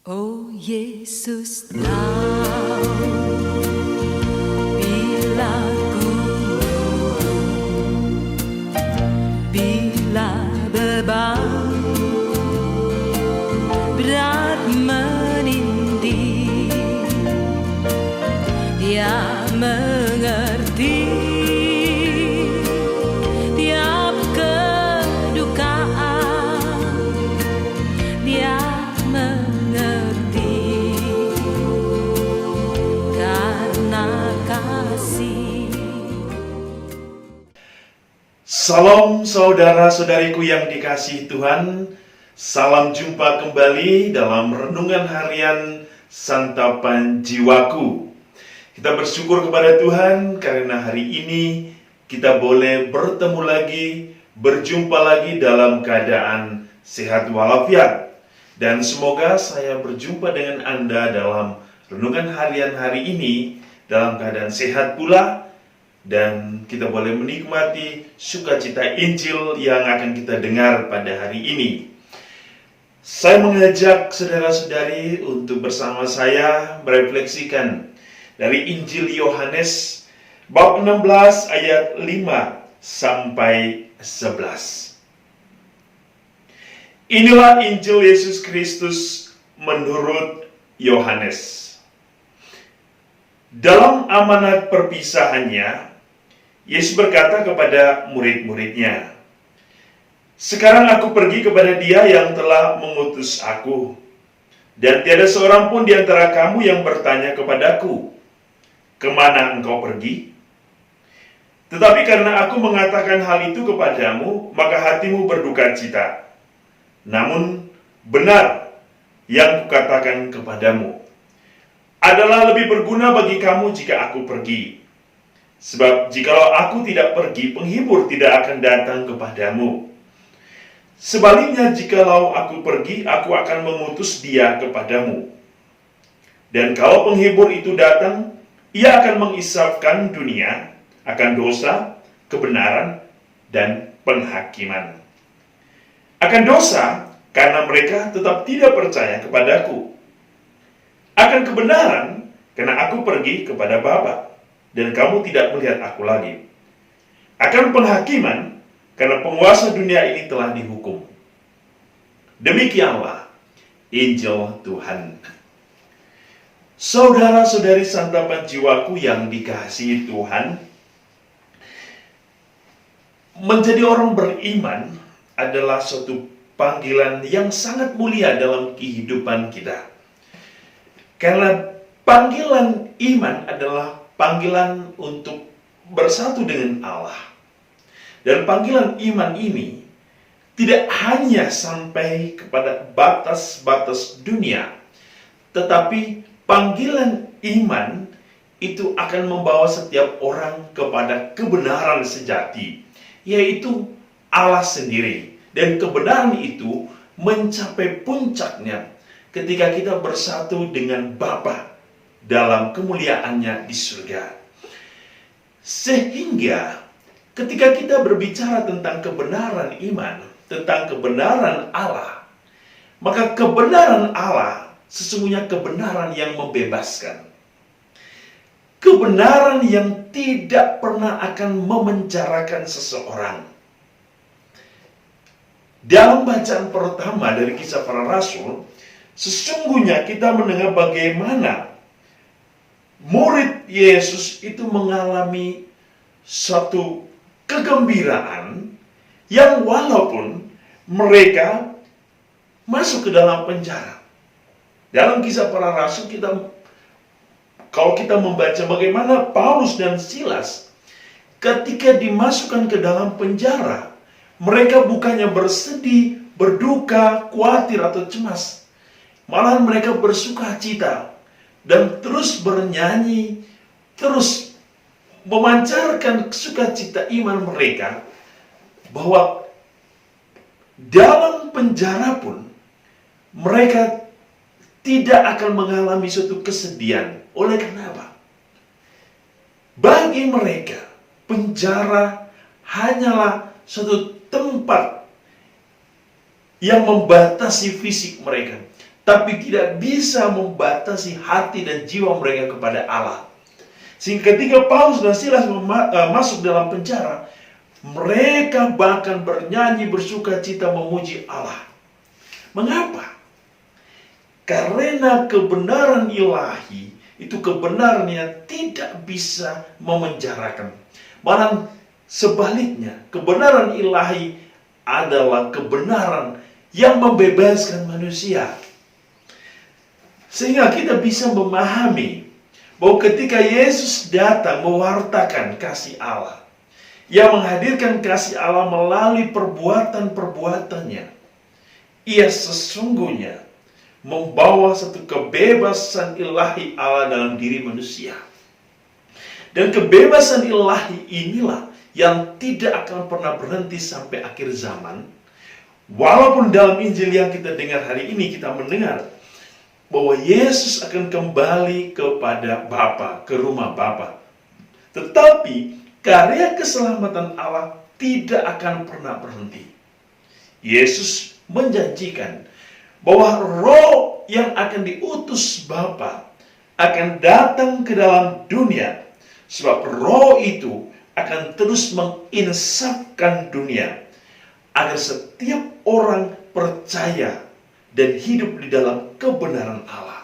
Oh Yesus, tahu bila ku bila beban berat menindih, Dia mengerti tiap kedukaan, Dia mengerti karena kasih. Salam saudara-saudariku yang dikasihi Tuhan. Salam jumpa kembali dalam renungan harian Santapan Jiwaku. Kita bersyukur kepada Tuhan karena hari ini kita boleh bertemu lagi, berjumpa lagi dalam keadaan sehat walafiat. Dan semoga saya berjumpa dengan Anda dalam renungan harian hari ini dalam keadaan sehat pula, dan kita boleh menikmati sukacita Injil yang akan kita dengar pada hari ini. Saya mengajak saudara-saudari untuk bersama saya merefleksikan dari Injil Yohanes bab 16 ayat 5 sampai 11. Inilah Injil Yesus Kristus menurut Yohanes. Dalam amanat perpisahannya, Yesus berkata kepada murid-muridnya, "Sekarang aku pergi kepada Dia yang telah mengutus aku, dan tiada seorang pun di antara kamu yang bertanya kepadaku, 'Kemana engkau pergi?' Tetapi karena aku mengatakan hal itu kepadamu, maka hatimu berduka cita. Namun benar yang kukatakan kepadamu adalah lebih berguna bagi kamu jika aku pergi. Sebab jikalau aku tidak pergi, penghibur tidak akan datang kepadamu. Sebaliknya, jikalau aku pergi, aku akan mengutus Dia kepadamu. Dan kalau penghibur itu datang, Ia akan mengisapkan dunia akan dosa, kebenaran, dan penghakiman. Akan dosa, karena mereka tetap tidak percaya kepadaku. Akan kebenaran, karena aku pergi kepada Bapa, dan kamu tidak melihat aku lagi. Akan penghakiman, karena penguasa dunia ini telah dihukum." Demikianlah Injil Tuhan. Saudara-saudari santapan jiwaku yang dikasihi Tuhan, menjadi orang beriman adalah suatu panggilan yang sangat mulia dalam kehidupan kita. Karena panggilan iman adalah panggilan untuk bersatu dengan Allah. Dan panggilan iman ini tidak hanya sampai kepada batas-batas dunia, tetapi panggilan iman itu akan membawa setiap orang kepada kebenaran sejati, yaitu Allah sendiri. Dan kebenaran itu mencapai puncaknya ketika kita bersatu dengan Bapa dalam kemuliaannya di surga. Sehingga ketika kita berbicara tentang kebenaran iman, tentang kebenaran Allah, maka kebenaran Allah sesungguhnya kebenaran yang membebaskan. Kebenaran yang tidak pernah akan memenjarakan seseorang. Dalam bacaan pertama dari Kisah Para Rasul, sesungguhnya kita mendengar bagaimana murid Yesus itu mengalami suatu kegembiraan yang walaupun mereka masuk ke dalam penjara. Dalam Kisah Para Rasul kalau kita membaca bagaimana Paulus dan Silas ketika dimasukkan ke dalam penjara, mereka bukannya bersedih, berduka, khawatir atau cemas. Malahan mereka bersuka cita dan terus bernyanyi, terus memancarkan sukacita iman mereka bahwa dalam penjara pun mereka tidak akan mengalami suatu kesedihan. Oleh kenapa? Bagi mereka, penjara hanyalah suatu tempat yang membatasi fisik mereka, tapi tidak bisa membatasi hati dan jiwa mereka kepada Allah. Sehingga ketika Paulus dan Silas masuk dalam penjara, mereka bahkan bernyanyi bersukacita memuji Allah. Mengapa? Karena kebenaran ilahi itu kebenaran yang tidak bisa memenjarakan. Malah sebaliknya, kebenaran ilahi adalah kebenaran yang membebaskan manusia. Sehingga kita bisa memahami bahwa ketika Yesus datang mewartakan kasih Allah, Ia menghadirkan kasih Allah melalui perbuatan-perbuatannya, Ia sesungguhnya membawa satu kebebasan ilahi Allah dalam diri manusia. Dan kebebasan ilahi inilah yang tidak akan pernah berhenti sampai akhir zaman. Walaupun dalam Injil yang kita dengar hari ini kita mendengar bahwa Yesus akan kembali kepada Bapa, ke rumah Bapa. Tetapi karya keselamatan Allah tidak akan pernah berhenti. Yesus menjanjikan bahwa roh yang akan diutus Bapa akan datang ke dalam dunia, sebab roh itu akan terus menginsafkan dunia agar setiap orang percaya dan hidup di dalam kebenaran Allah.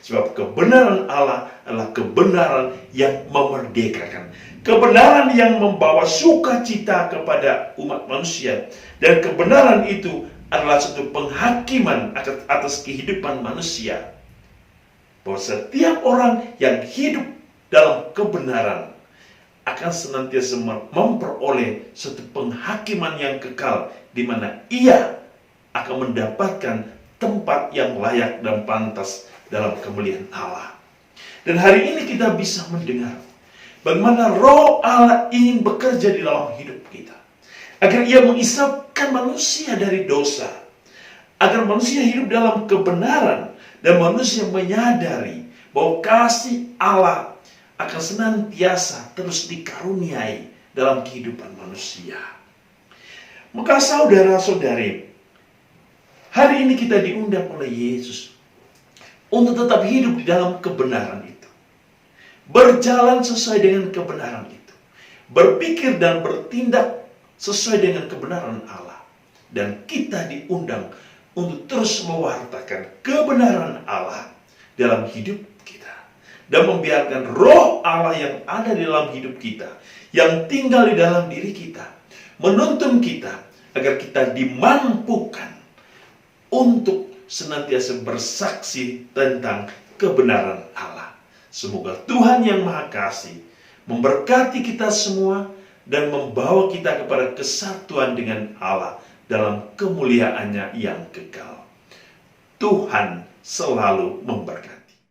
Sebab kebenaran Allah adalah kebenaran yang memerdekakan, kebenaran yang membawa sukacita kepada umat manusia, dan kebenaran itu adalah satu penghakiman atas kehidupan manusia. Bahwa setiap orang yang hidup dalam kebenaran akan senantiasa memperoleh satu penghakiman yang kekal, di mana ia akan mendapatkan tempat yang layak dan pantas dalam kemuliaan Allah. Dan hari ini kita bisa mendengar bagaimana roh Allah ingin bekerja di dalam hidup kita, agar ia mengisapkan manusia dari dosa, agar manusia hidup dalam kebenaran, dan manusia menyadari bahwa kasih Allah akan senantiasa terus dikaruniai dalam kehidupan manusia. Maka saudara-saudari, hari ini kita diundang oleh Yesus untuk tetap hidup di dalam kebenaran itu, berjalan sesuai dengan kebenaran itu, berpikir dan bertindak sesuai dengan kebenaran Allah. Dan kita diundang untuk terus mewartakan kebenaran Allah dalam hidup kita, dan membiarkan roh Allah yang ada di dalam hidup kita, yang tinggal di dalam diri kita, menuntun kita agar kita dimampukan untuk senantiasa bersaksi tentang kebenaran Allah. Semoga Tuhan yang Maha Kasih memberkati kita semua dan membawa kita kepada kesatuan dengan Allah dalam kemuliaannya yang kekal. Tuhan selalu memberkati.